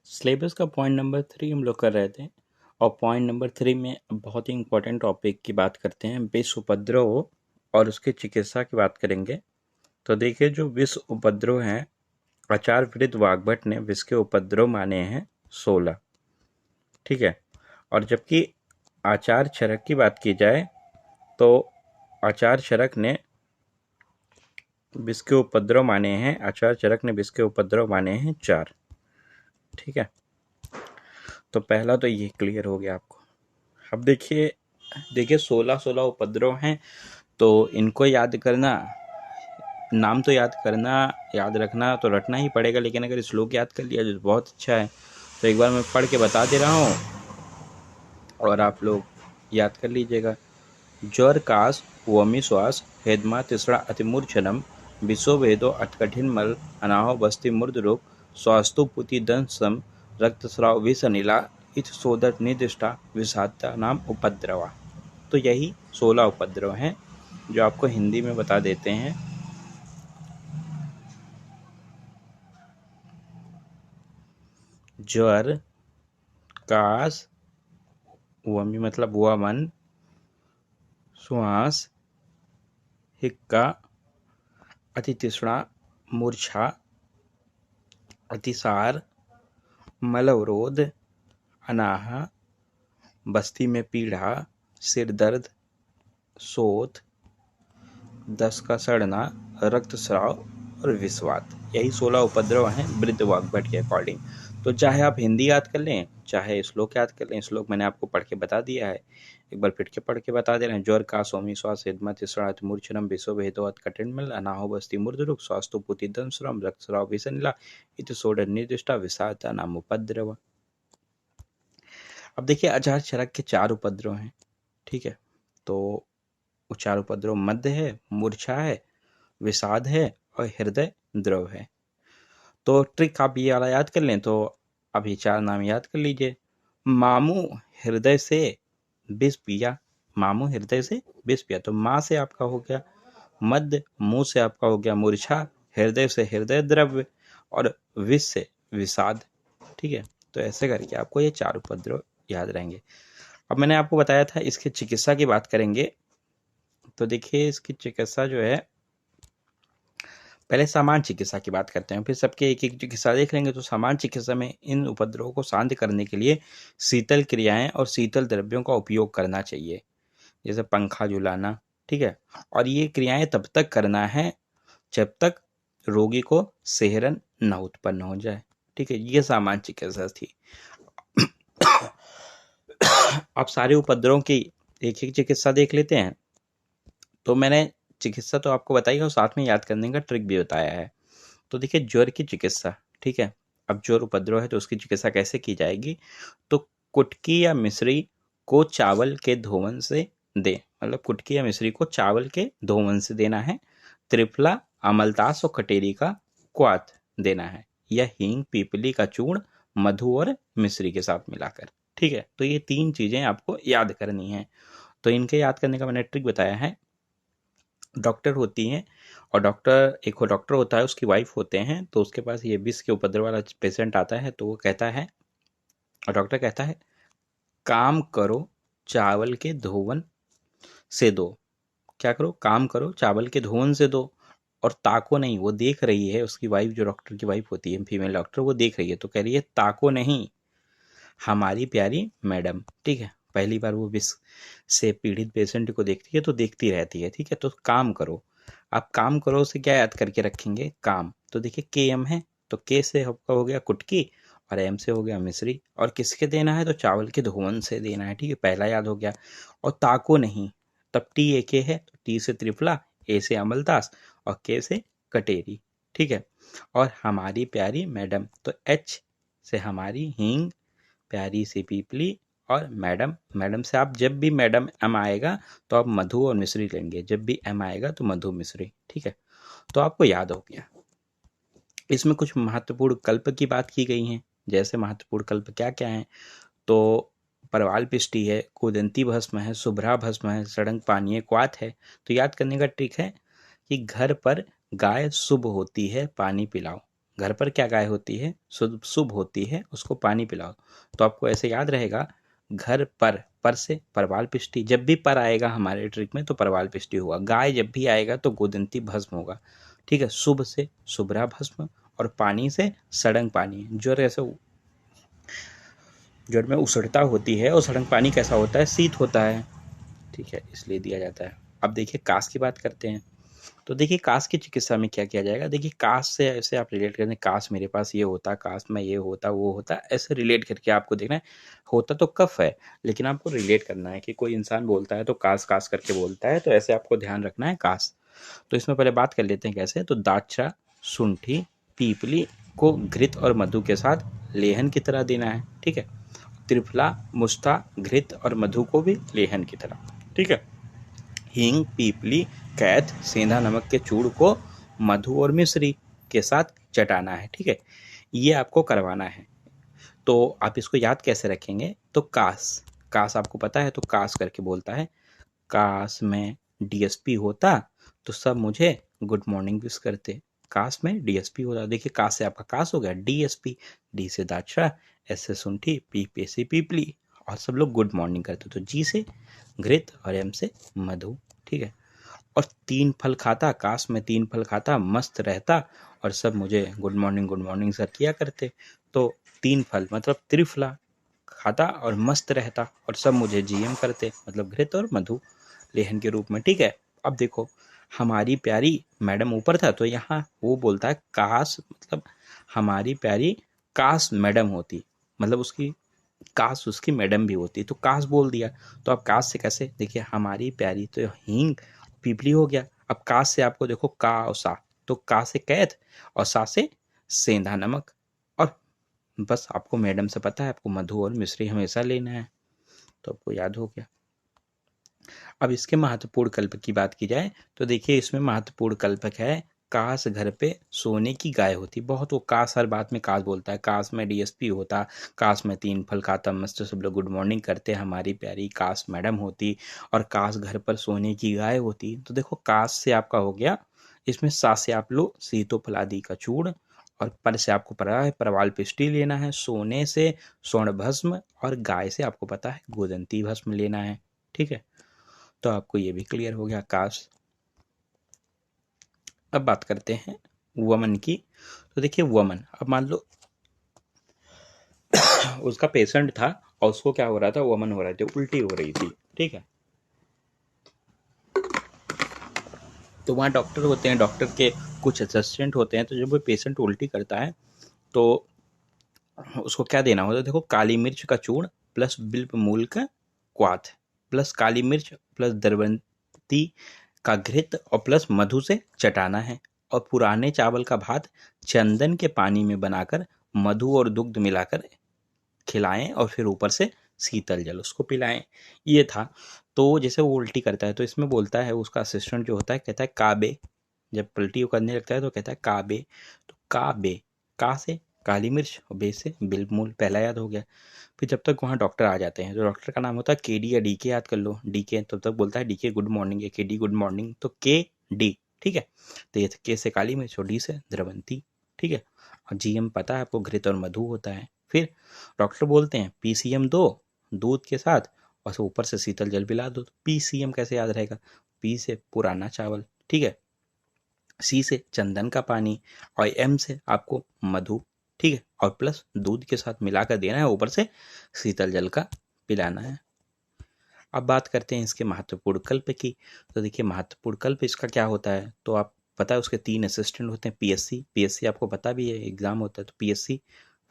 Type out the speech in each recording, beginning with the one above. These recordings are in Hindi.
सिलेबस का पॉइंट नंबर 3 हम लोग कर रहे थे और पॉइंट नंबर 3 में बहुत ही इम्पोर्टेंट टॉपिक की बात करते हैं। विष उपद्रव और उसकी चिकित्सा की बात करेंगे। तो देखिए, जो विष उपद्रव हैं, आचार्य वृद्ध वाग्भट ने विष के उपद्रव माने हैं 16, ठीक है। और जबकि आचार्य चरक की बात की जाए तो आचार्य चरक ने विष के उपद्रव माने हैं, आचार्य चरक ने विष के उपद्रव माने हैं 4, ठीक है। तो पहला तो ये क्लियर हो गया आपको। अब देखिए 16 उपद्रव हैं, तो इनको याद करना, नाम तो याद करना, याद रखना तो रटना ही पड़ेगा, लेकिन अगर श्लोक याद कर लिया तो बहुत अच्छा है। तो एक बार मैं पढ़ के बता दे रहा हूँ और आप लोग याद कर लीजिएगा। ज्वर काश वमी श्वास हेदमा तिसरा अतिमूर्छनम विशो वेदो अटकठिन मल अनाहो बस्ती मूर्ध रोग स्वास्तु पुति दंसम रक्तस्राव विषनिला इत सोदर निर्दिष्टा विषादता नाम उपद्रवा। तो यही 16 उपद्रव हैं जो आपको हिंदी में बता देते हैं। ज्वर काश वमी मतलब वमन, श्वास, हिक्का, अतितृष्णा, मूर्छा, अतिसार, मलवरोध, अनाहा, बस्ती में पीड़ा, सिर दर्द, शोथ, दस्त का सड़ना, रक्तस्राव और विषवात, यही 16 उपद्रव हैं वृद्ध वाग्भट के अकॉर्डिंग। तो चाहे आप हिंदी याद कर लें, चाहे श्लोक याद कर लें, श्लोक मैंने आपको पढ़ के बता दिया है, एक बार फिर के पढ़ के बता दे रहे हैं। ज्वर का सोमी श्वास हेदमा तिसरा मूर्छनम विशो भेदो कठिन मल अनाहो बस्ती मूर्ध रुक स्वास्थ्य पुति दंश्रम रक्तस्राव विषनिला इत सोडर निर्दिष्टा विषादता नाम उपद्रव। अब देखिए, आचार्य चरक के 4 उपद्रव हैं, ठीक है। तो 4 उपद्रव मध्य है, मूर्छा है, विषाद है और हृदय द्रव है। तो ट्रिक आप ये वाला याद कर लें तो अब ये 4 नाम याद कर लीजिए। मामू हृदय से विष पिया, मामू हृदय से विष पिया, तो माँ से आपका हो गया मध्य, मुंह से आपका हो गया मूर्छा, हृदय से हृदय द्रव्य और विष से विषाद, ठीक है। तो ऐसे करके आपको ये 4 उपद्रव याद रहेंगे। अब मैंने आपको बताया था इसकी चिकित्सा की बात करेंगे। तो देखिए, इसकी चिकित्सा जो है, पहले सामान्य चिकित्सा की बात करते हैं, फिर सबके एक एक चिकित्सा देख लेंगे। तो सामान्य चिकित्सा में इन उपद्रवों को शांत करने के लिए शीतल क्रियाएं और शीतल द्रव्यों का उपयोग करना चाहिए, जैसे पंखा झुलाना, ठीक है। और ये क्रियाएं तब तक करना है जब तक रोगी को सेहरन न उत्पन्न हो जाए, ठीक है। ये सामान्य चिकित्सा थी। अब सारे उपद्रवों की एक एक चिकित्सा देख लेते हैं। तो मैंने चिकित्सा तो आपको बताई और साथ में याद करने का ट्रिक भी बताया है। तो देखिए, ज्वर की चिकित्सा, ठीक है। अब ज्वर उपद्रव है तो उसकी चिकित्सा कैसे की जाएगी? तो कुटकी या मिश्री को चावल के धोवन से दे, मतलब कुटकी या मिश्री को चावल के धोवन से देना है। त्रिफला, अमलतास और कटेरी का क्वाथ देना है, या हींग, पीपली का चूर्ण, मधु और मिश्री के साथ मिलाकर, ठीक है। तो ये 3 चीजें आपको याद करनी है। तो इनके याद करने का मैंने ट्रिक बताया है। डॉक्टर होती हैं और एक डॉक्टर होता है, उसकी वाइफ होते हैं। तो उसके पास ये विष के उपद्रव वाला पेशेंट आता है, तो वो कहता है, और डॉक्टर कहता है, काम करो चावल के धोवन से दो। क्या करो? काम करो चावल के धोवन से दो, और ताको नहीं। वो देख रही है, उसकी वाइफ, जो डॉक्टर की वाइफ होती है, फीमेल डॉक्टर, वो देख रही है, तो कह रही है, ताको नहीं हमारी प्यारी मैडम, ठीक है। पहली बार वो विष से पीड़ित पेशेंट को देखती है तो देखती रहती है, ठीक है। तो काम करो, आप काम करो से क्या याद करके रखेंगे? काम। तो देखिए, के एम है, तो के से आपका हो गया कुटकी और एम से हो गया मिश्री, और किसके देना है? तो चावल के धोवन से देना है, ठीक है। पहला याद हो गया। और ताको नहीं, तब टी ए के है, तो टी से त्रिफला, ए से अमलदास और के से कटेरी, ठीक है। और हमारी प्यारी मैडम, तो एच से हमारी हींग, प्यारी सी पीपली, और मैडम, मैडम से आप जब भी मैडम एम आएगा तो आप मधु और मिश्री लेंगे, जब भी एम आएगा तो मधु मिश्री, ठीक है। तो आपको याद हो गया। इसमें कुछ महत्वपूर्ण कल्प की बात की गई है। जैसे महत्वपूर्ण कल्प क्या क्या है? तो परवाल पिष्टी है, कुदंती भस्म है, शुभ्रा भस्म है, सड़ंग पानी क्वाथ है। तो याद करने का ट्रिक है कि घर पर गाय शुभ होती है, पानी पिलाओ। घर पर क्या गाय होती है, शुभ शुभ होती है, उसको पानी पिलाओ। तो आपको ऐसे याद रहेगा, घर पर से परवाल पिष्टि, जब भी पर आएगा हमारे ट्रिक में तो परवाल पिष्टि होगा। गाय जब भी आएगा तो गोदंती भस्म होगा, ठीक है। शुभ से शुभ्रा भस्म, और पानी से सड़ंग पानी। ज्वर ऐसे ज्वर में उसड़ता होती है, और सड़ंग पानी कैसा होता है, शीत होता है, ठीक है, इसलिए दिया जाता है। अब देखिए कास की बात करते हैं। तो देखिए कास की चिकित्सा में क्या किया जाएगा, देखिए कास से ऐसे आप रिलेट करते हैं, कास मेरे पास ये होता, कास में ये होता, वो होता, ऐसे रिलेट करके आपको देखना है। होता तो कफ है, लेकिन आपको रिलेट करना है कि कोई इंसान बोलता है तो कास कास करके बोलता है, तो ऐसे आपको ध्यान रखना है कास। तो इसमें पहले बात कर लेते हैं कैसे। तो दाक्षा, शुंठी, पीपली को घृत और मधु के साथ लेहन की तरह देना है, ठीक है। त्रिफला, मुस्ता, घृत और मधु को भी लेहन की तरह, ठीक है। हींग, पीपली, कैथ, सेंधा नमक के चूड़ को मधु और मिश्री के साथ चटाना है, ठीक है। ये आपको करवाना है। तो आप इसको याद कैसे रखेंगे, तो कास, कास आपको पता है, तो कास करके बोलता है। काश में डीएसपी होता तो सब मुझे गुड मॉर्निंग विश करते। काश में डीएसपी होता, देखिए काश से आपका काश हो गया डीएसपी, डी से दाक्षा, एस से सुंठी, पी पे से पीपली, और सब लोग गुड मॉर्निंग करते। तो जी से घृत और एम से मधु, ठीक है। और 3 फल खाता, काश में 3 फल खाता, मस्त रहता, और सब मुझे गुड मॉर्निंग सर किया करते। तो 3 फल मतलब त्रिफला खाता और मस्त रहता, और सब मुझे जीएम करते, मतलब घृत और मधु लेहन के रूप में, ठीक है। अब देखो हमारी प्यारी मैडम ऊपर था, तो यहाँ वो बोलता है काश, मतलब हमारी प्यारी काश मैडम होती, मतलब उसकी काश उसकी मैडम भी होती, तो काश बोल दिया। तो अब काश से कैसे, देखिए हमारी प्यारी, तो हींग पीपली हो गया। अब काश से आपको देखो का और सा, तो का से कैथ और सा से सेंधा नमक, और बस आपको मैडम से पता है आपको मधु और मिश्री हमेशा लेना है, तो आपको याद हो गया। अब इसके महत्वपूर्ण कल्प की बात की जाए, तो देखिए इसमें महत्वपूर्ण कल्पक है काश घर पे सोने की गाय होती। बहुत वो काश हर बात में काश बोलता है, काश में डीएसपी होता, काश में 3 फल खाता, मस्त सब लोग गुड मॉर्निंग करते, हमारी प्यारी काश मैडम होती, और काश घर पर सोने की गाय होती। तो देखो काश से आपका हो गया, इसमें सा से आप लो सीतोफलादि का चूर्ण, और पर से आपको पता है परवाल पिष्टी लेना है, सोने से स्वर्ण भस्म, और गाय से आपको पता है गोदंती भस्म लेना है, ठीक है। तो आपको ये भी क्लियर हो गया काश। अब बात करते हैं वमन की। तो देखिए वमन, अब मान लो उसका पेशेंट था और उसको क्या हो रहा था, वमन हो रहा था, उल्टी हो रही थी, ठीक है। तो वहाँ डॉक्टर होते हैं, डॉक्टर के कुछ असिस्टेंट होते हैं, तो जब वो पेशेंट उल्टी करता है तो उसको क्या देना होता है, देखो काली मिर्च का चूर्ण प्लस बिल्व मूल का क्वाथ प्लस काली मिर्च प्लस दरवंती का घृत और प्लस मधु से चटाना है, और पुराने चावल का भात चंदन के पानी में बनाकर मधु और दुग्ध मिलाकर खिलाएं, और फिर ऊपर से शीतल जल उसको पिलाएं। ये था। तो जैसे वो उल्टी करता है तो इसमें बोलता है उसका असिस्टेंट जो होता है, कहता है काबे, जब पलटी वो करने लगता है तो कहता है काबे। तो काबे, का से काली मिर्च और बे से बिल्वमूल, पहला याद हो गया। फिर जब तक वहाँ डॉक्टर आ जाते हैं, तो डॉक्टर का नाम होता है के डी या डी के, याद कर लो डी के, तब तक बोलता है डी के गुड मॉर्निंग या के डी गुड मॉर्निंग, तो के डी, ठीक है। तो ये के से काली मिर्च और डी से द्रवंती, ठीक है। और जीएम पता है आपको घृत और मधु होता है। फिर डॉक्टर बोलते हैं पीसीएम दो दूध के साथ, और ऊपर से शीतल जल पिला दो। तो पीसीएम कैसे याद रहेगा, पी से पुराना चावल, ठीक है, सी से चंदन का पानी, और एम से आपको मधु, ठीक है, और प्लस दूध के साथ मिलाकर देना है, ऊपर से शीतल जल का पिलाना है। अब बात करते हैं इसके महत्वपूर्ण कल्प की। तो देखिए महत्वपूर्ण कल्प इसका क्या होता है, तो आप पता है उसके 3 असिस्टेंट होते हैं। पीएससी आपको पता भी है, एग्जाम होता है, तो पीएससी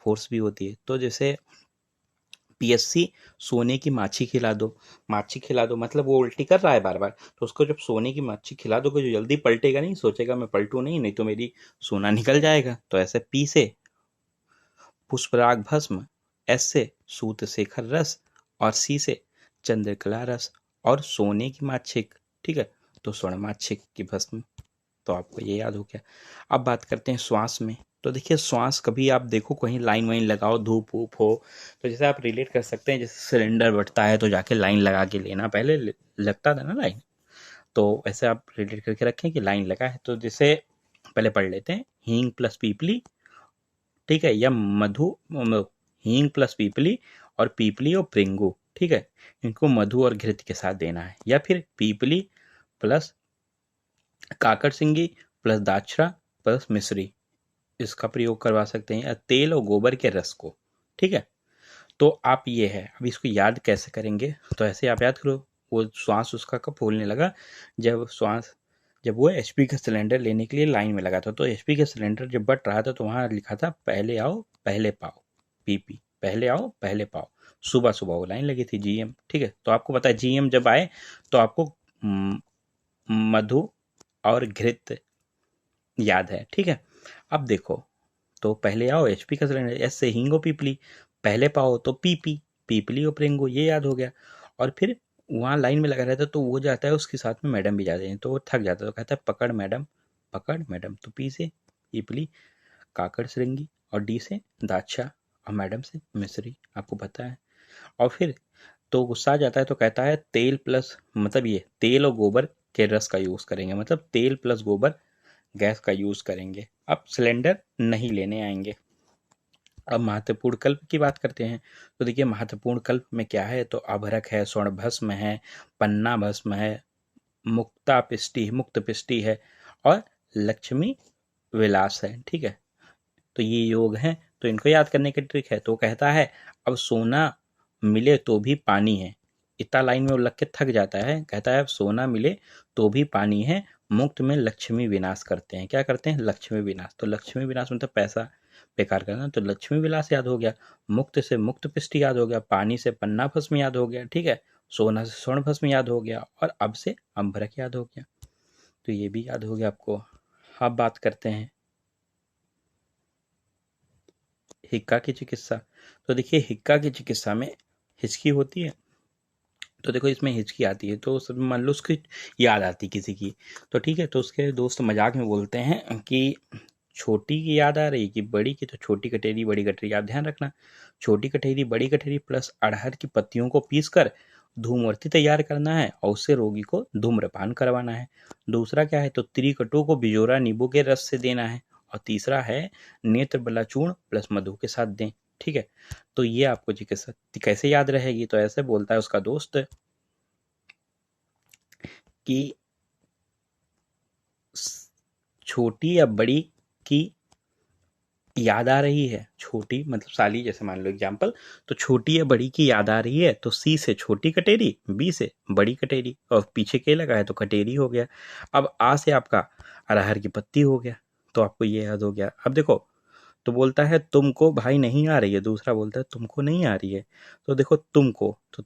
फोर्स भी होती है। तो जैसे पीएससी सोने की माछी खिला दो, मतलब वो उल्टी कर रहा है बार बार, तो उसको जब सोने की माछी खिला दोगे जो जल्दी पलटेगा नहीं, सोचेगा मैं पलटू नहीं तो मेरी सोना निकल जाएगा। तो ऐसे पी से पुष्पराग भस्म, एस से सूत शेखर रस, और सी से चंद्रकला रस, और सोने की माछिक, ठीक है, तो स्वर्ण माछिक की भस्म। तो आपको ये याद हो गया। अब बात करते हैं श्वास में। तो देखिए श्वास कभी आप देखो कहीं लाइन वाइन लगाओ, धूप वूप हो, तो जैसे आप रिलेट कर सकते हैं, जैसे सिलेंडर बढ़ता है तो जाके लाइन लगा के लेना, पहले लगता था ना लाइन, तो ऐसे आप रिलेट करके रखें कि लाइन लगा है। तो जैसे पहले पढ़ लेते हैं, हींग प्लस पीपली ठीक है, या मधु हींग प्लस पीपली और पीपली और प्रिंगू, ठीक है, इनको मधु और घृत के साथ देना है, या फिर पीपली प्लस काकड़ सिंगी प्लस दाक्षरा प्लस मिश्री, इसका प्रयोग करवा सकते हैं, या तेल और गोबर के रस को। ठीक है, तो आप ये है, अब इसको याद कैसे करेंगे, तो ऐसे आप याद करो, वो श्वास उसका कब फूलने लगा, जब वो एचपी का सिलेंडर लेने के लिए लाइन में लगा था, तो एचपी का सिलेंडर जब बट रहा था तो वहां लिखा था पहले आओ पहले पाओ, पीपी, पहले आओ पहले पाओ, सुबह सुबह वो लाइन लगी थी जीएम। ठीक है, तो आपको पता है जीएम जब आए तो आपको मधु और घृत याद है। ठीक है, अब देखो, तो पहले आओ एचपी का सिलेंडर, एस से हींगो पीपली, पहले पाओ तो पीपी, पीपली और प्रेंगो, ये याद हो गया। और फिर वहाँ लाइन में लगा रहता है तो वो जाता है, उसके साथ में मैडम भी जाते हैं, तो वो थक जाता है, तो कहता है पकड़ मैडम, पकड़ मैडम, तो पी से पीपली, काकड़ श्रृंगी, और डी से दाक्षा, और मैडम से मिश्री, आपको पता है। और फिर तो गुस्सा आ जाता है तो कहता है तेल प्लस, मतलब ये तेल और गोबर के रस का यूज करेंगे, मतलब तेल प्लस गोबर गैस का यूज करेंगे, अब सिलेंडर नहीं लेने आएंगे। अब महत्वपूर्ण कल्प की बात करते हैं, तो देखिए महत्वपूर्ण कल्प में क्या है, तो अभरक है, स्वर्ण भस्म है, पन्ना भस्म है, मुक्ता पिष्टि, मुक्त पिष्टि है, और लक्ष्मी विलास है। ठीक है, तो ये योग हैं, तो इनको याद करने की ट्रिक है। तो कहता है अब सोना मिले तो भी पानी है, इतना लाइन में वो लग के थक जाता है, कहता है अब सोना मिले तो भी पानी है, मुक्त में लक्ष्मी विनाश करते हैं, क्या करते हैं, लक्ष्मी विनाश। तो लक्ष्मी विनाश मतलब पैसा बेकार करना, तो लक्ष्मी विलास याद हो गया, मुक्त से मुक्त पिष्टि याद हो गया, पानी से पन्ना भस्म याद हो गया, ठीक है, सोना से स्वर्ण भस्म याद हो गया, और अब से अम्बरक याद हो गया, तो ये भी याद हो गया आपको। अब बात करते हैं हिक्का की चिकित्सा। तो देखिए हिक्का की चिकित्सा में हिचकी होती है, तो देखो इसमें हिचकी आती है, तो सब मान लो उसकी याद आती किसी की, तो ठीक है, तो उसके दोस्त मजाक में बोलते हैं कि छोटी की याद आ रही कि बड़ी की, तो छोटी कटेरी बड़ी कटेरी, आप ध्यान रखना, छोटी कटेरी बड़ी कटेरी प्लस अड़हर की पत्तियों को पीस कर धूमवती तैयार करना है, और उससे रोगी को धूम्रपान करवाना है। दूसरा क्या है, तो त्रिकटु को बिजोरा नींबू के रस से देना है, और तीसरा है नेत्र बलाचूर्ण प्लस मधु के साथ दें। ठीक है, तो ये आपको चिकित्सा कैसे याद रहेगी, तो ऐसे बोलता है उसका दोस्त कि छोटी या बड़ी की याद आ रही है, छोटी मतलब साली, जैसे मान लो एग्जाम्पल, तो छोटी या बड़ी की याद आ रही है, तो सी से छोटी कटेरी, बी से बड़ी कटेरी, और पीछे के लगा है तो कटेरी हो गया। अब आ से आपका अरहर की पत्ती हो गया, तो आपको ये याद हो गया। अब देखो, तो बोलता है तुमको भाई नहीं आ रही है, दूसरा बोलता है तुमको नहीं आ रही है, तो देखो तुमको, तो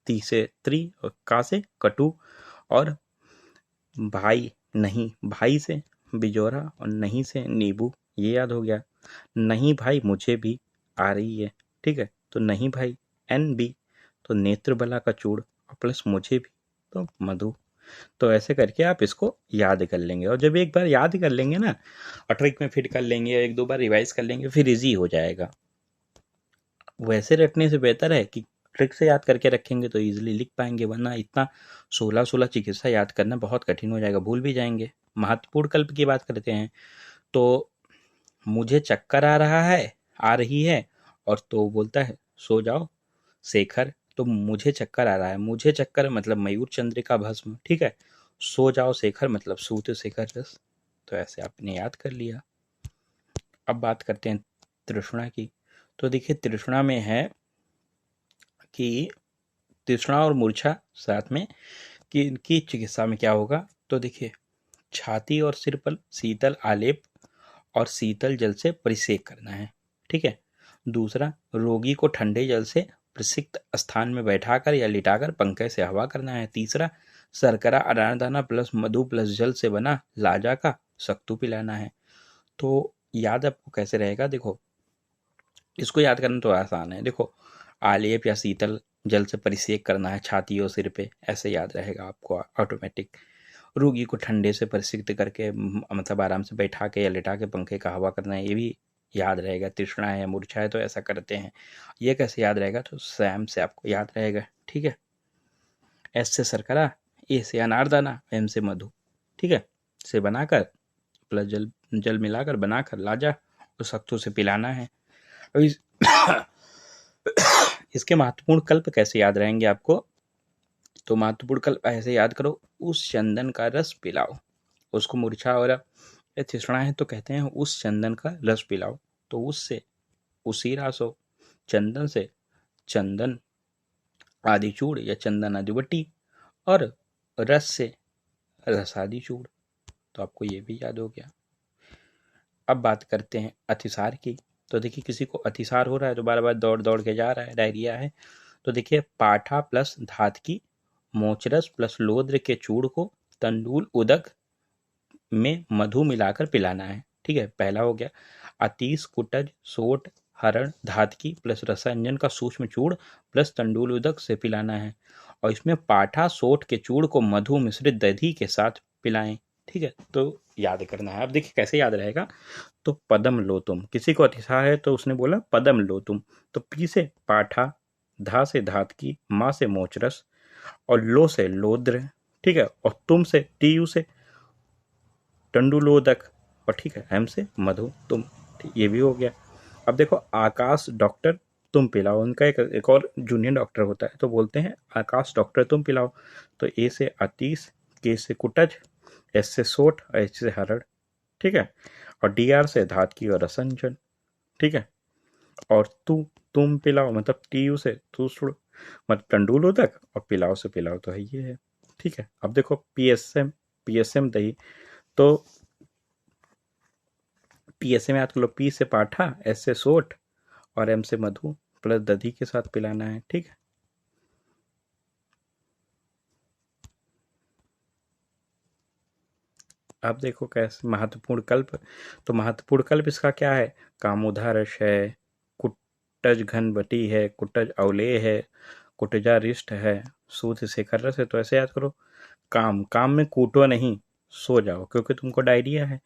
ती से त्रि, और का से कटु, और भाई नहीं, भाई से बिजोरा, और नहीं से नींबू, ये याद हो गया। नहीं भाई मुझे भी आ रही है, ठीक है, तो नहीं भाई एन बी, तो नेत्र बला का चूड़, और प्लस मुझे भी तो मधु। तो ऐसे करके आप इसको याद कर लेंगे, और जब एक बार याद कर लेंगे ना, और ट्रिक में फिट कर लेंगे, एक दो बार रिवाइज कर लेंगे, फिर इजी हो जाएगा। वैसे रटने से बेहतर है कि ट्रिक से याद करके रखेंगे तो इजीली लिख पाएंगे, वरना इतना 16 चिकित्सा याद करना बहुत कठिन हो जाएगा, भूल भी जाएंगे। महत्वपूर्ण कल्प की बात करते हैं, तो मुझे चक्कर आ रहा है, आ रही है, और तो बोलता है सो जाओ शेखर, तो मुझे चक्कर आ रहा है, मुझे चक्कर मतलब मयूर चंद्रिका भस्म, ठीक है, सो जाओ शेखर मतलब सूत शेखर रस, तो ऐसे आपने याद कर लिया। अब बात करते हैं तृष्णा की, तो देखिए तृष्णा में है कि तृष्णा और मूर्छा साथ में, कि इनकी चिकित्सा में क्या होगा, तो देखिए छाती और सिर पर शीतल आलेप और शीतल जल से परिसेक करना है, ठीक है। दूसरा, रोगी को ठंडे जल से प्रसिक्त स्थान में बैठाकर या लिटाकर पंखे से हवा करना है। तीसरा, शर्करा अनारदाना प्लस मधु प्लस जल से बना लाजा का सख्तू पिलाना है। तो याद आपको कैसे रहेगा, देखो इसको याद करना तो आसान है, देखो आलेप या शीतल जल से परिसेक करना है छाती और सिर पे, ऐसे याद रहेगा आपको ऑटोमेटिक। रोगी को ठंडे से परिसिक्त करके मतलब आराम से बैठा के या लिटा के पंखे का हवा करना है, ये भी याद रहेगा। तृष्णा है या मूर्छा है तो ऐसा करते हैं। ये कैसे याद रहेगा, तो सैम से आपको याद रहेगा, ठीक है। एस से शर्करा, ए से अनारदाना, एम से मधु, ठीक है, से बनाकर प्लस जल जल मिलाकर बनाकर लाजा, सख्त उसे पिलाना है। अब इसके महत्वपूर्ण कल्प कैसे याद रहेंगे आपको? तो महत्वपूर्ण कल्प ऐसे याद करो, उस चंदन का रस पिलाओ उसको। मूर्छा और तृष्णा है तो कहते हैं उस चंदन का रस पिलाओ। तो उससे उसी रास हो, चंदन से चंदन आदि चूड़ या चंदन आदि बट्टी, और रस से रस आदि चूड़। तो आपको ये भी याद हो गया। अब बात करते हैं अतिसार की। तो देखिए किसी को अतिसार हो रहा है तो बार बार दौड़ दौड़ के जा रहा है, डायरिया है, तो देखिए पाठा प्लस धात की मोचरस प्लस लोद्र के चूड़ को तंडुल उदक में मधु मिलाकर पिलाना है। ठीक है, पहला हो गया। अतीस कुटज सोट हरण धातकी प्लस रसायंजन का सूक्ष्म चूड़ प्लस तंडुल उदक से पिलाना है, और इसमें पाठा सोट के चूड़ को मधु मिश्रित दधी के साथ पिलाएं। ठीक है, तो याद करना है। अब देखिए कैसे याद रहेगा। तो पदम लो तुम, किसी को अतिसार है तो उसने बोला पदम लो तुम, तो पी से पाठा, धा से धातकी, माँ से मोचरस, और लो से लोद्र, ठीक है, और तुम से टीयू से टंडुलोदक, और ठीक है एम से मधु तुम। ये भी हो गया। अब देखो आकाश डॉक्टर तुम पिलाओ, उनका एक और जूनियर डॉक्टर होता है तो बोलते हैं आकाश डॉक्टर तुम पिलाओ। तो ए से अतीस, के से कुटज, एस से सोट, और एच से हरड़, ठीक है, और डी आर से धात की और रसंजन, ठीक है, और तुम पिलाओ मतलब टी यू से तू सुड़, मतलब टंडुलोदक, और पिलाओ से पिलाओ तो है ये है। ठीक है, अब देखो पीएसएम दही, तो पीएसए में याद कर लो, पी से पाठा, एस से सोट, और एम से मधु प्लस दधी के साथ पिलाना है। ठीक है, अब देखो कैसे महत्वपूर्ण कल्प। तो महत्वपूर्ण कल्प इसका क्या है? कामोधारश है, कुटज घनबटी है, कुटज अवलेय है, कुटजा रिष्ट है, सूत शेखर रस है। तो ऐसे याद करो, काम में कूटो नहीं, सो जाओ क्योंकि तुमको डायरिया है।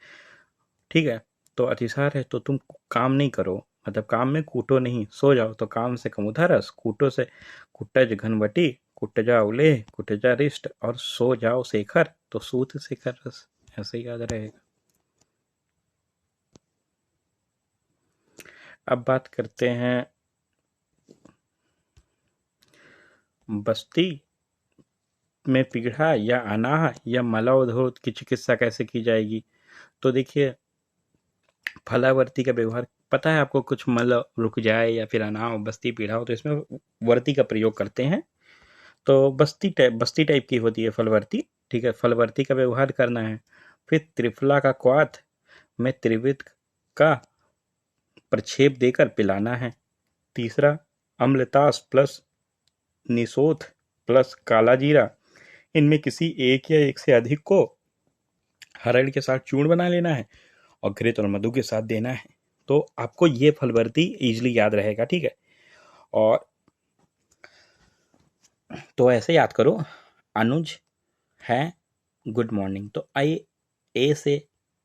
ठीक है, तो अतिसार है तो तुम काम नहीं करो, मतलब काम में कूटो नहीं, सो जाओ। तो काम से कमुधा रस, कूटो से कुटज घनवटी, कुटजा उले, कुटजा रिष्ट, और सो जाओ शेखर, तो सूत शेखर रस। ऐसे ही याद रहेगा। अब बात करते हैं बस्ती में पीढ़ा या अनाह या मलावधोत की चिकित्सा कैसे की जाएगी। तो देखिए फलावर्ती का व्यवहार पता है आपको, कुछ मल रुक जाए या फिर अनाव बस्ती पीढ़ा हो तो इसमें वर्ती का प्रयोग करते हैं। तो बस्ती टाइप की होती है फलवर्ती। ठीक है, फलवर्ती का व्यवहार करना है। फिर त्रिफला का क्वाथ में त्रिविध का प्रक्षेप देकर पिलाना है। तीसरा अम्लतास प्लस निशोथ प्लस काला जीरा, इनमें किसी एक या एक से अधिक को हरड़ के साथ चूर्ण बना लेना है और घृत और मधु के साथ देना है। तो आपको ये फलवर्ती इजीली याद रहेगा। ठीक है, और तो ऐसे याद करो, अनुज है गुड मॉर्निंग, तो आई ए से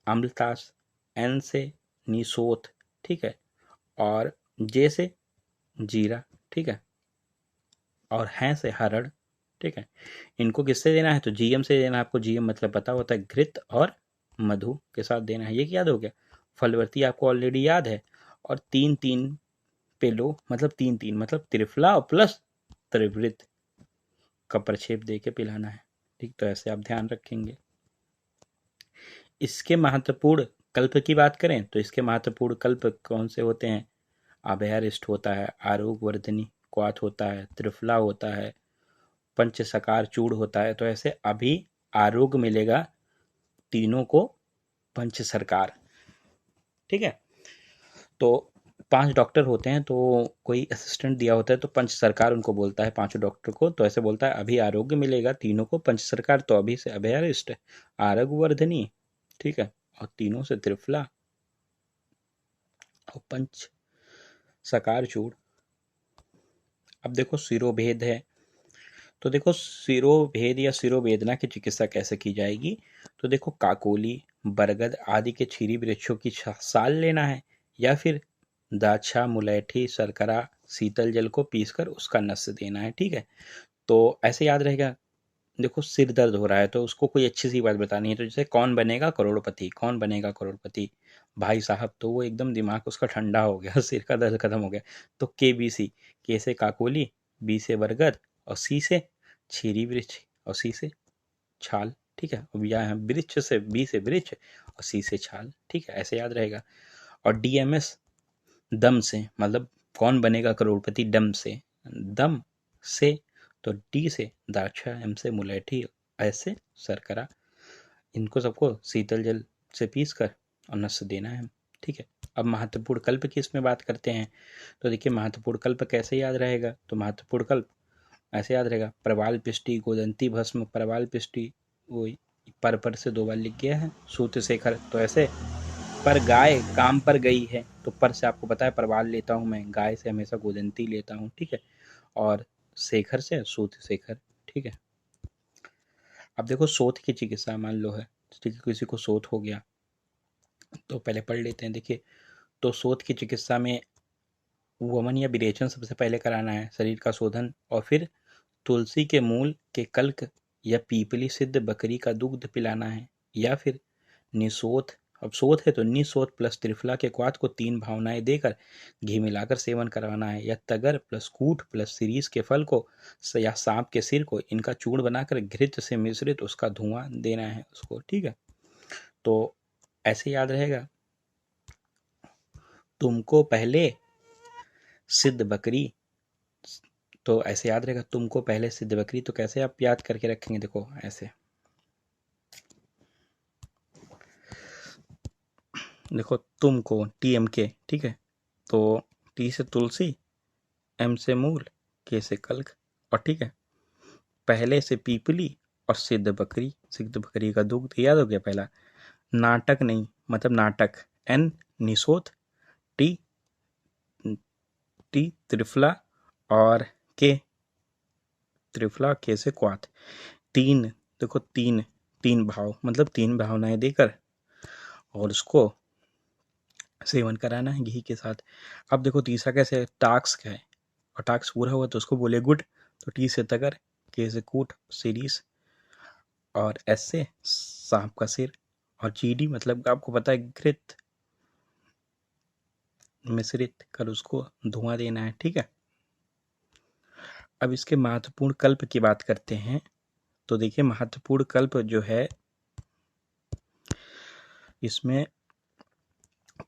अम्लतास, एन से निशोथ, ठीक है, और जे से जीरा, ठीक है, और हैं से हरड़। ठीक है, इनको किससे देना है? तो जीएम से देना है। आपको जीएम मतलब पता होता है, घृत और मधु के साथ देना है। ये याद हो गया। फलवर्ती आपको ऑलरेडी याद है। और तीन तीन पे लो, मतलब तीन तीन मतलब त्रिफला और प्लस त्रिवृत का प्रक्षेप दे के पिलाना है। ठीक, तो ऐसे आप ध्यान रखेंगे। इसके महत्वपूर्ण कल्प की बात करें तो इसके महत्वपूर्ण कल्प कौन से होते हैं? अभयारिष्ट होता है, आरोग्य वर्धनी क्वाथ होता है, त्रिफला होता है, पंच सकार चूड़ होता है। तो ऐसे अभी आरोग्य मिलेगा तीनों को पंच सरकार। ठीक है, तो 5 डॉक्टर होते हैं तो कोई असिस्टेंट दिया होता है तो पंच सरकार उनको बोलता है, पांचों डॉक्टर को। तो ऐसे बोलता है अभी आरोग्य मिलेगा तीनों को पंच सरकार। तो अभी से अभयारिष्ट, आरोग्य वर्धनी, ठीक है, और तीनों से त्रिफला और पंच सकार चूड़। अब देखो सिरोभेद है। तो देखो सिरोभेद या सिरोवेदना की चिकित्सा कैसे की जाएगी। तो देखो काकोली, बरगद आदि के छीरी वृक्षों की साल लेना है, या फिर दाछा, मुलैठी, शर्करा, शीतल जल को पीसकर उसका नस्य देना है। ठीक है, तो ऐसे याद रहेगा। देखो सिर दर्द हो रहा है तो उसको कोई अच्छी सी बात बतानी है। तो जैसे कौन बनेगा करोड़पति, कौन बनेगा करोड़पति, भाई साहब तो वो एकदम दिमाग उसका ठंडा हो गया, सिर का दर्द खत्म हो गया। तो KBC, के से काकोली, बी से बरगद, और सी से छीरी वृक्ष, और सी से छाल। ठीक है, अब यहाँ वृक्ष से, बी से वृक्ष और सी से छाल। ठीक है, ऐसे याद रहेगा। और DMS, दम से, मतलब कौन बनेगा करोड़पति डम से, दम से। तो D से दाक्षा, M से मुलेठी, S से शर्करा। इनको सबको शीतल जल से पीस कर और नस देना है। ठीक है, अब महत्वपूर्ण कल्प की इसमें बात करते हैं। तो देखिए महत्वपूर्ण कल्प कैसे याद रहेगा, तो महत्वपूर्ण कल्प ऐसे याद रहेगा, प्रवाल पिष्टि गोदंती भस्म, प्रवाल पिष्टि वो पर से 2 बार लिख गया है, सूत शेखर। तो ऐसे पर गाय काम पर गई है, तो पर से आपको पता है प्रवाल लेता हूँ मैं, गाय से हमेशा गोदंती लेता हूँ। ठीक है, और शेखर से सूत शेखर। ठीक है, अब देखो शोथ की चिकित्सा मान लो है, ठीक है, किसी को शोथ हो गया तो पहले पढ़ लेते हैं। देखिए, तो शोथ की चिकित्सा में वमन या विरेचन सबसे पहले कराना है, शरीर का शोधन, और फिर तुलसी के मूल के कल्क या पीपली सिद्ध बकरी का दुग्ध पिलाना है, या फिर निशोथ, अब शोथ है तो निशोथ प्लस त्रिफला के क्वाथ को 3 भावनाएं देकर घी मिलाकर सेवन करवाना है, या तगर प्लस कूट प्लस शिरीष के फल को या सांप के सिर को इनका चूर्ण बनाकर घृत से मिश्रित उसका धुआं देना है उसको। ठीक है, तो ऐसे याद रहेगा, तुमको पहले सिद्ध बकरी, तो ऐसे याद रहेगा, तुमको पहले सिद्ध बकरी। तो कैसे आप याद करके रखेंगे, देखो ऐसे, देखो तुमको TMK। ठीक है, तो T से तुलसी, M से मूल, K से कल्क, और ठीक है पहले से पीपली और सिद्ध बकरी, सिद्ध बकरी का दुग्ध याद हो गया पहला। नाटक नहीं, मतलब नाटक, N निशोथ, T त्रिफला, और K त्रिफला, K से क्वाथ। तीन, देखो तीन, 3 भाव, मतलब 3 भावनाएं देकर और उसको सेवन कराना है घी के साथ। अब देखो तीसरा कैसे है, टास्क है, और टास्क पूरा हुआ तो उसको बोले गुड। तो T से तगर, K से कूट सीरीज, और S से सांप का सिर, और GD मतलब आपको पता है घृत मिश्रित कर उसको धुआं देना है। ठीक है, अब इसके महत्वपूर्ण कल्प की बात करते हैं। तो देखिए महत्वपूर्ण कल्प जो है इसमें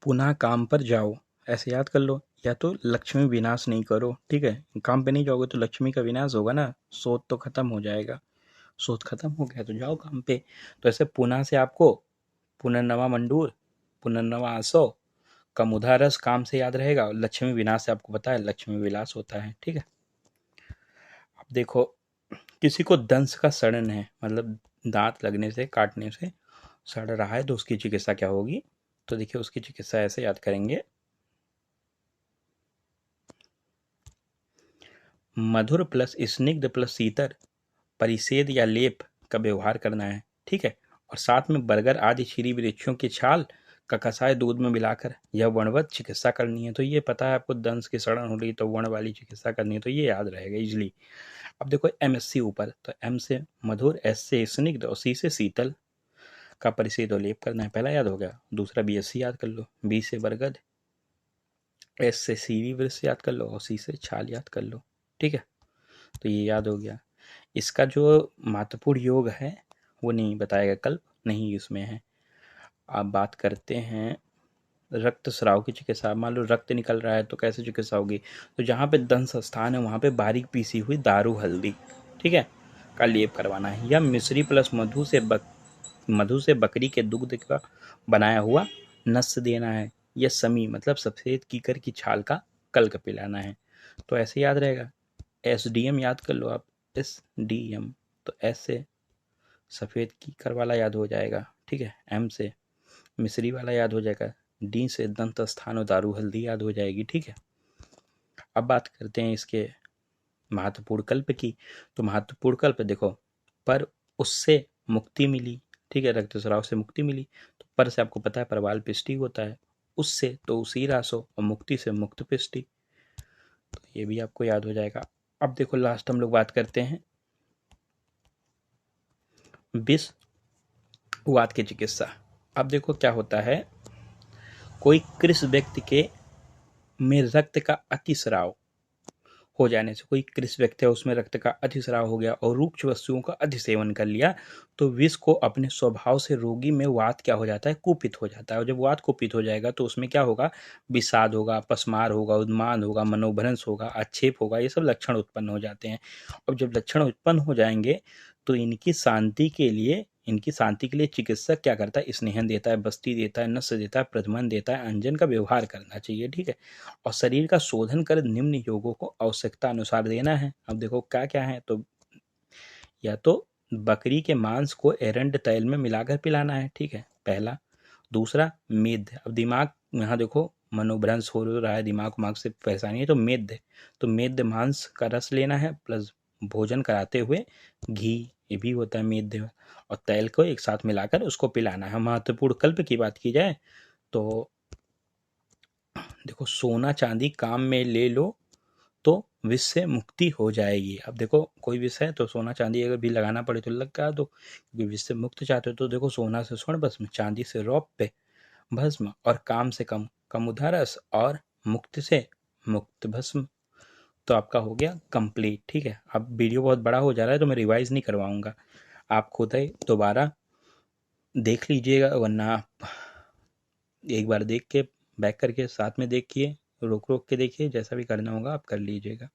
पुनः काम पर जाओ, ऐसे याद कर लो, या तो लक्ष्मी विनाश नहीं करो। ठीक है, काम पे नहीं जाओगे तो लक्ष्मी का विनाश होगा ना, शोध तो खत्म हो जाएगा, शोध खत्म हो गया तो जाओ काम पे। तो ऐसे पुनः से आपको पुनर्नवा मंडूर, पुनर्नवा आसो, कमुधा रस काम से याद रहेगा, और लक्ष्मी विनाश से आपको पता है लक्ष्मी विलास होता है। ठीक है, अब देखो किसी को दंश का सड़न है, मतलब दांत लगने से, काटने से सड़ रहा है, तो उसकी चिकित्सा क्या होगी। तो देखिए उसकी चिकित्सा ऐसे याद करेंगे, मधुर प्लस स्निग्ध प्लस शीतल परिसेद या लेप का व्यवहार करना है। ठीक है, और साथ में बरगद आदि श्री वृक्षों की छाल का कसाय दूध में मिलाकर यह वणवत चिकित्सा करनी है। तो ये पता है आपको, दंश की सड़न हो रही तो वण वाली चिकित्सा करनी है, तो ये याद रहेगा इजली। अब देखो MSC ऊपर, तो M से मधुर, S से स्निग्ध और C से शीतल का परिसेद और लेप करना है, पहला याद हो गया। दूसरा BSC याद कर लो, B से बरगद, S से सीवी वृक्ष याद कर लो, और C से छाल याद कर लो। ठीक है, तो ये याद हो गया। इसका जो महत्वपूर्ण योग है वो नहीं बताएगा, कल्प नहीं इसमें है। अब बात करते हैं रक्त स्राव की चिकित्सा। मान लो रक्त निकल रहा है तो कैसे चिकित्सा होगी, तो जहाँ पे दंश स्थान है वहाँ पे बारीक पीसी हुई दारू हल्दी, ठीक है, का लेप करवाना है, या मिश्री प्लस मधु से बकरी के दुग्ध का बनाया हुआ नस्य देना है, या समी मतलब सफेद कीकर की छाल का कल्क पिलाना है। तो ऐसे याद रहेगा, SDM याद कर लो आप, SDM, तो S से सफ़ेद कीकर वाला याद हो जाएगा। ठीक है, M से मिश्री वाला याद हो जाएगा, D से दंत स्थान और दारू हल्दी याद हो जाएगी। ठीक है, अब बात करते हैं इसके महत्वपूर्ण कल्प की। तो महत्वपूर्ण कल्प देखो, पर उससे मुक्ति मिली, ठीक है, रक्तस्राव से मुक्ति मिली, तो पर से आपको पता है प्रवाल पिष्टि होता है, उससे तो उसी रासो, और मुक्ति से मुक्त पिष्टि, तो ये भी आपको याद हो जाएगा। अब देखो लास्ट हम लोग बात करते हैं विष वात की चिकित्सा। अब देखो क्या होता है, कोई कृष व्यक्ति के में रक्त का अतिस्राव हो जाने से, कोई कृष व्यक्ति है उसमें रक्त का अतिस्राव हो गया और रूक्ष वस्तुओं का अधिसेवन कर लिया, तो विष को अपने स्वभाव से रोगी में वात क्या हो जाता है, कुपित हो जाता है। और जब वात कुपित हो जाएगा तो उसमें क्या होगा, विषाद होगा, पस्मार होगा, उन्माद होगा, मनोभ्रंश होगा, आक्षेप होगा, ये सब लक्षण उत्पन्न हो जाते हैं। और जब लक्षण उत्पन्न हो जाएंगे तो इनकी शांति के लिए चिकित्सक क्या करता है, स्नेहन देता है, बस्ती देता है, नस्य देता है, प्रधमन देता है, अंजन का व्यवहार करना चाहिए, ठीक है। और शरीर का शोधन कर निम्न योगों को आवश्यकता अनुसार देना है। अब देखो क्या क्या है, तो या तो बकरी के मांस को एरंड तैल में मिलाकर पिलाना है, ठीक है, पहला। दूसरा मेद, अब दिमाग यहाँ देखो मनोभ्रंश हो रहा है, दिमाग से परेशानी है, तो मेद मांस का रस लेना है, प्लस भोजन कराते हुए घी, ये भी होता है मेद, और तैल को एक साथ मिलाकर उसको पिलाना है। महत्वपूर्ण कल्प की बात की जाए तो देखो सोना चांदी काम में ले लो तो विष से मुक्ति हो जाएगी। अब देखो कोई विष है तो सोना चांदी अगर भी लगाना पड़े तो लगा दो, क्योंकि विष से मुक्त चाहते हो तो देखो सोना से स्वर्ण भस्म, चांदी से रौप्य भस्म, और काम से कम उधारस, और मुक्त से मुक्त भस्म। तो आपका हो गया कंप्लीट, ठीक है। अब वीडियो बहुत बड़ा हो जा रहा है तो मैं रिवाइज नहीं करवाऊंगा, आप खुद ही दोबारा देख लीजिएगा, वरना आप एक बार देख के बैक करके साथ में देखिए, रोक के देखिए, जैसा भी करना होगा आप कर लीजिएगा।